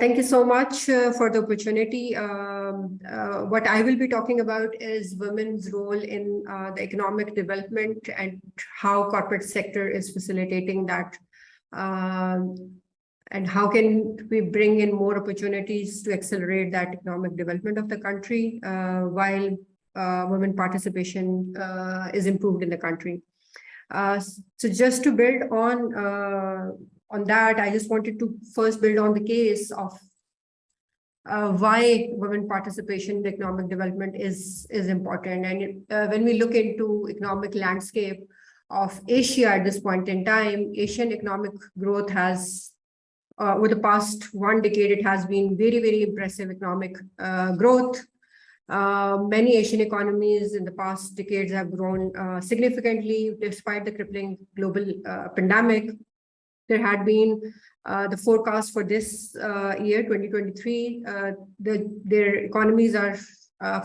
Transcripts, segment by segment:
Thank you so much for the opportunity. What I will be talking about is women's role in the economic development and how corporate sector is facilitating that. And how can we bring in more opportunities to accelerate that economic development of the country while women participation is improved in the country. So just to build on that, I just wanted to first build on the case of why women participation in economic development is important. And when we look into economic landscape of Asia at this point in time, Asian economic growth has, over the past 1 decade, it has been very, very impressive economic growth. Many Asian economies in the past decades have grown significantly despite the crippling global pandemic. There had been the forecast for this year, 2023, their economies are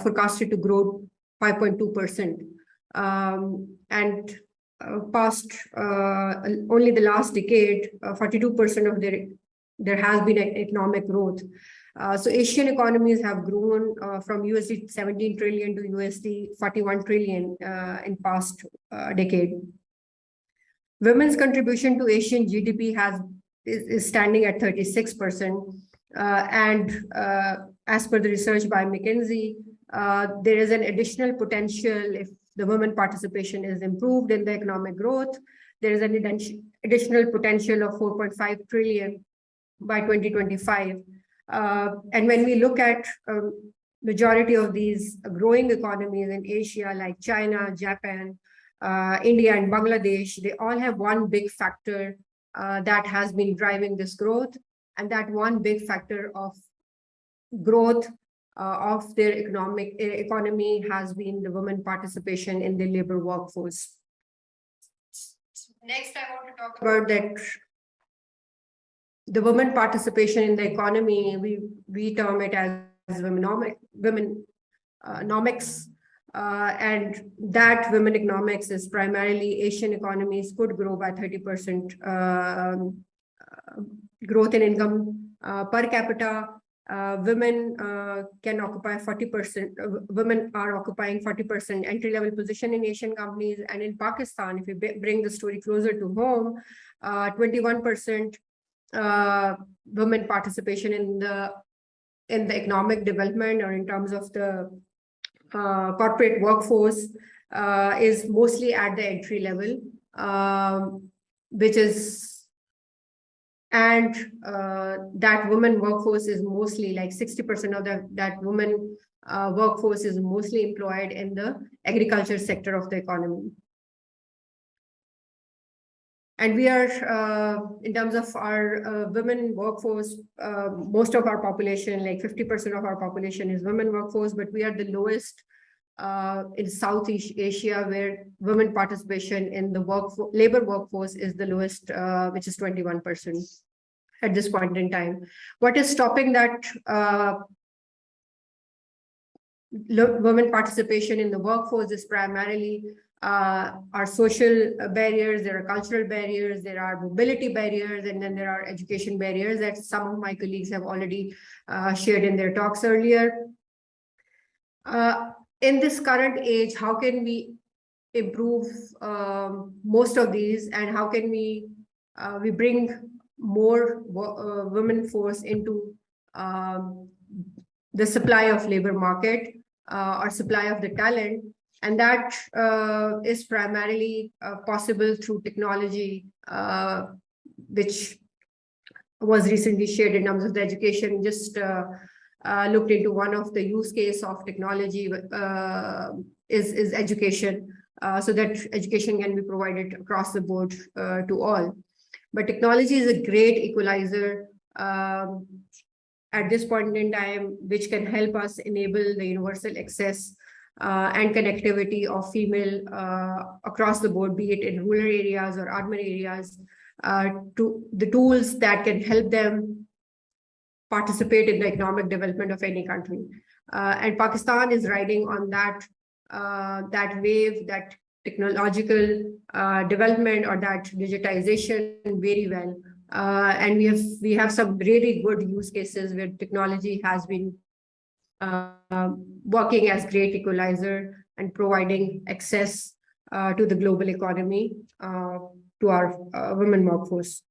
forecasted to grow 5.2%. And past only the last decade, 42% of there has been economic growth. So Asian economies have grown from USD 17 trillion to USD 41 trillion in past decade. Women's contribution to Asian GDP is standing at 36%. And as per the research by McKinsey, there is an additional potential if the women participation is improved in the economic growth. There is an additional potential of 4.5 trillion by 2025. And when we look at majority of these growing economies in Asia, like China, Japan, India, and Bangladesh, they all have one big factor that has been driving this growth. And that one big factor of growth of their economy has been the women participation in the labor workforce. Next, I want to talk about that. The women participation in the economy, we term it as womenomics, and that women economics is primarily Asian economies could grow by 30% growth in income per capita. Women can occupy 40%. Women are occupying 40% entry-level position in Asian companies, and in Pakistan, if we bring the story closer to home, 21%. Women participation in the economic development or in terms of the corporate workforce is mostly at the entry level, which is, and that women workforce is mostly like 60% of that women workforce is mostly employed in the agriculture sector of the economy. And we are, in terms of our women workforce, most of our population, like 50% of our population is women workforce, but we are the lowest in Southeast Asia, where women participation in the labor workforce is the lowest, which is 21% at this point in time. What is stopping that women participation in the workforce is primarily are social barriers, there are cultural barriers, there are mobility barriers, and then there are education barriers that some of my colleagues have already shared in their talks earlier. In this current age, how can we improve most of these, and how can we bring more women force into the supply of labor market or supply of the talent? And that is primarily possible through technology, which was recently shared in terms of the education. Just looked into one of the use case of technology is education, so that education can be provided across the board to all. But technology is a great equalizer at this point in time, which can help us enable the universal access and connectivity of female across the board, be it in rural areas or urban areas, to the tools that can help them participate in the economic development of any country. And Pakistan is riding on that wave, that technological development or that digitization very well. And we have some really good use cases where technology has been working as great equalizer and providing access to the global economy to our women workforce.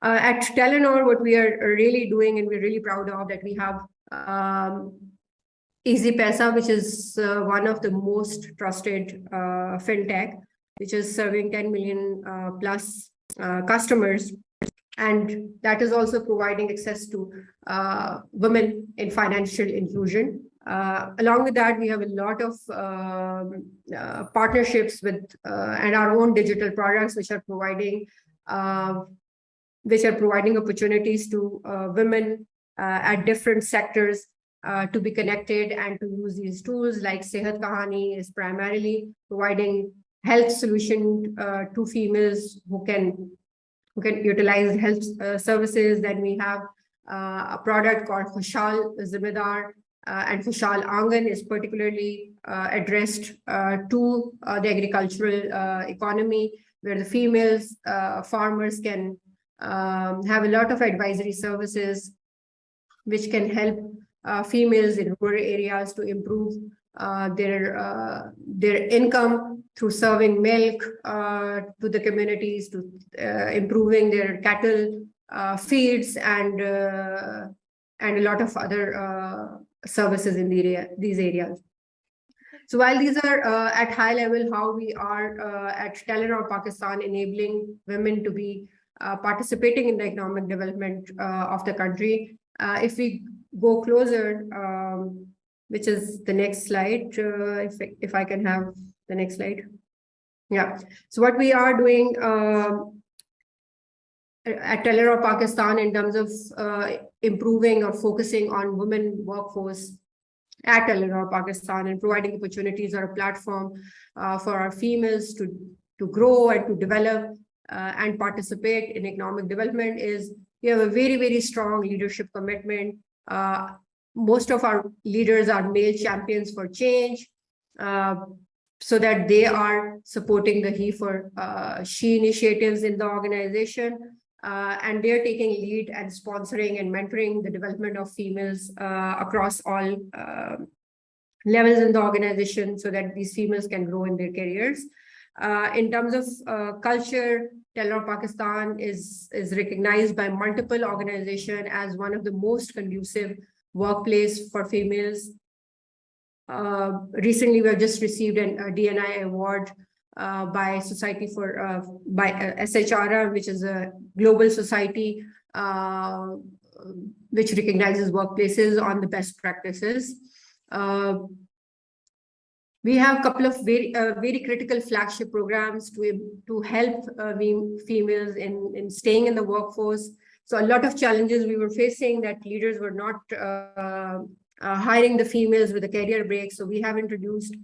At Telenor, what we are really doing, and we're really proud of, that we have Easy Paisa, which is one of the most trusted fintech, which is serving 10 million plus customers. And that is also providing access to women in financial inclusion. Along with that, we have a lot of partnerships with and our own digital products, which are providing opportunities to women at different sectors to be connected and to use these tools. Like Sehat Kahani is primarily providing health solution to females who can utilize health services. Then we have a product called Khushal Zimedar, and Khushal Angan is particularly addressed to the agricultural economy, where the females farmers can have a lot of advisory services which can help females in rural areas to improve their income through serving milk to the communities, to improving their cattle feeds, and a lot of other services in these areas. So while these are at high level, how we are at Telenor Pakistan enabling women to be participating in the economic development of the country. If we go closer, which is the next slide, if I can have the next slide. Yeah. So what we are doing at Telenor Pakistan in terms of improving or focusing on women workforce at Telenor Pakistan and providing opportunities or a platform for our females to grow and to develop and participate in economic development is we have a very, very strong leadership commitment. Most of our leaders are male champions for change, so that they are supporting the He for She initiatives in the organization. And they're taking lead and sponsoring and mentoring the development of females across all levels in the organization, so that these females can grow in their careers. In terms of culture, Telenor Pakistan is recognized by multiple organizations as one of the most conducive workplace for females. Recently, we have just received a DNI award by Society for by SHRR, which is a global society which recognizes workplaces on the best practices. We have a couple of very critical flagship programs to help females in staying in the workforce. So a lot of challenges we were facing, that leaders were not hiring the females with a career break. So we have introduced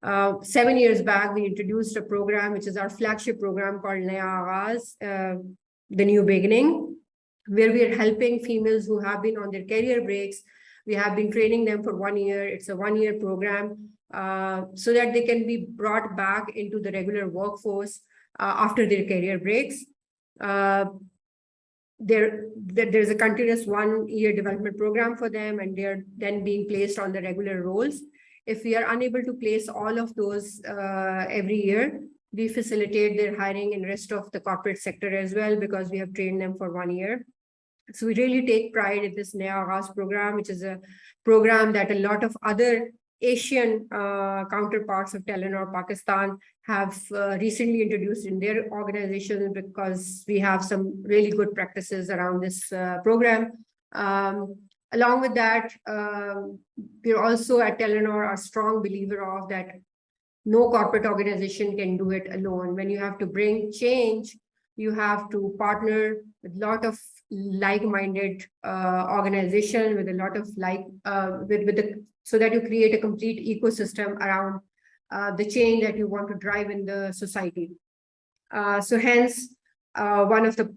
7 years back, we introduced a program, which is our flagship program called Naya Aagaz, the New Beginning, where we are helping females who have been on their career breaks. We have been training them for 1 year. It's a 1-year program so that they can be brought back into the regular workforce after their career breaks. There's a continuous 1-year development program for them, and they're then being placed on the regular roles. If we are unable to place all of those every year, we facilitate their hiring in rest of the corporate sector as well, because we have trained them for 1 year. So we really take pride in this Naya Aagaz program, which is a program that a lot of other Asian counterparts of Telenor Pakistan have recently introduced in their organizations, because we have some really good practices around this program. Along with that, we're also at Telenor a strong believer of that no corporate organization can do it alone. When you have to bring change, you have to partner with a lot of like-minded organization, with a lot of so that you create a complete ecosystem around the change that you want to drive in the society. So hence, one of the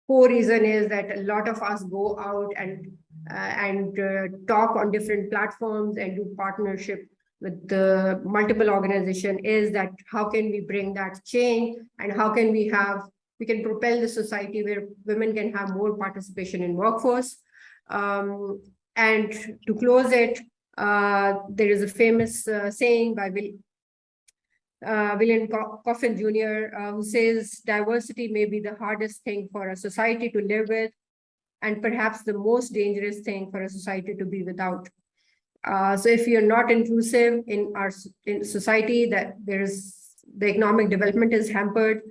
core reason is that a lot of us go out and talk on different platforms and do partnership with the multiple organization, is that how can we bring that change, and how can we have we can propel the society where women can have more participation in workforce. And to close it, there is a famous saying by William Coffin Jr., who says, diversity may be the hardest thing for a society to live with, and perhaps the most dangerous thing for a society to be without. So if you're not inclusive in our society, that the economic development is hampered,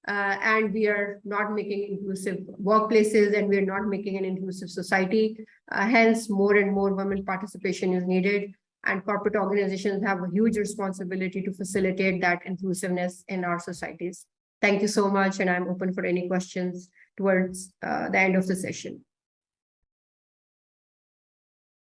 and we are not making inclusive workplaces, and we are not making an inclusive society. Hence, more and more women participation is needed, and corporate organizations have a huge responsibility to facilitate that inclusiveness in our societies. Thank you so much, and I'm open for any questions towards the end of the session.